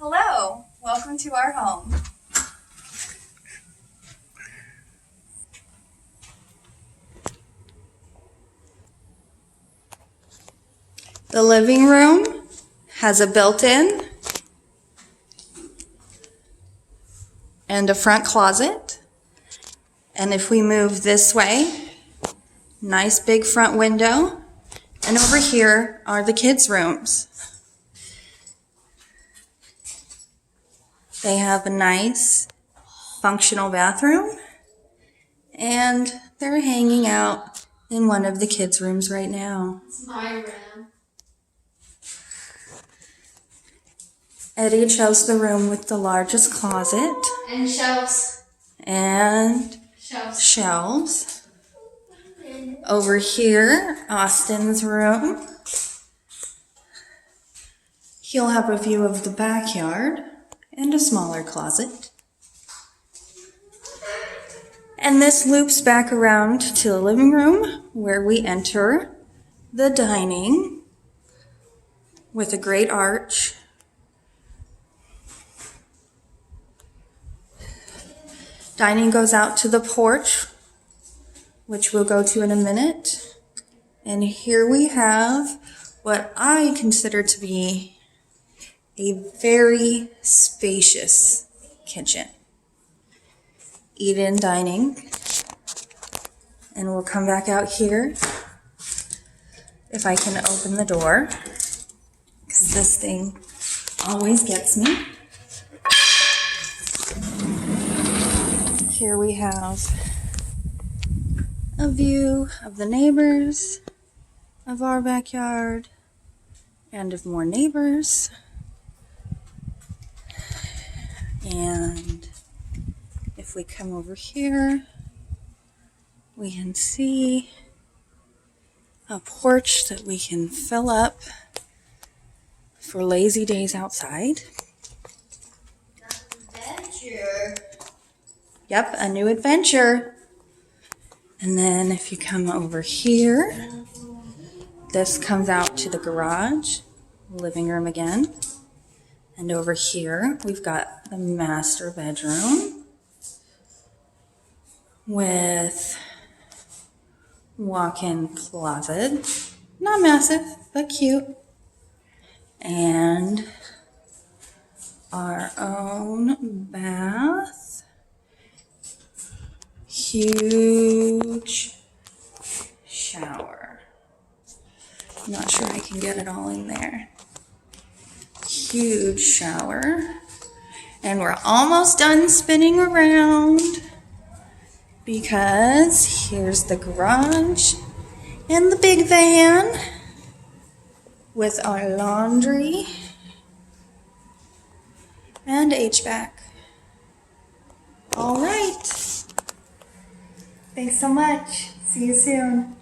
Hello, welcome to our home. The living room has a built-in and a front closet. And if we move this way, nice big front window. And over here are the kids' rooms. They have a nice functional bathroom, and they're hanging out in one of the kids' rooms right now. It's my room. Eddie chose the room with the largest closet And shelves. and shelves. Over here, Austin's room. He'll have a view of the backyard and a smaller closet. And this loops back around to the living room where we enter the dining with a great arch. Dining goes out to the porch, which we'll go to in a minute. And here we have what I consider to be a very spacious kitchen. Eat-in dining. And we'll come back out here if I can open the door, because this thing always gets me. Here we have a view of the neighbors, of our backyard, and of more neighbors. And if we come over here, we can see a porch that we can fill up for lazy days outside. Adventure. Yep, a new adventure. And then if you come over here, this comes out to the garage, living room again. And over here, we've got the master bedroom with walk-in closet. Not massive, but cute. And our own bath. Huge shower. I'm not sure I can get it all in there. Huge shower. And we're almost done spinning around because here's the garage and the big van with our laundry and HVAC. All right. Thanks so much. See you soon.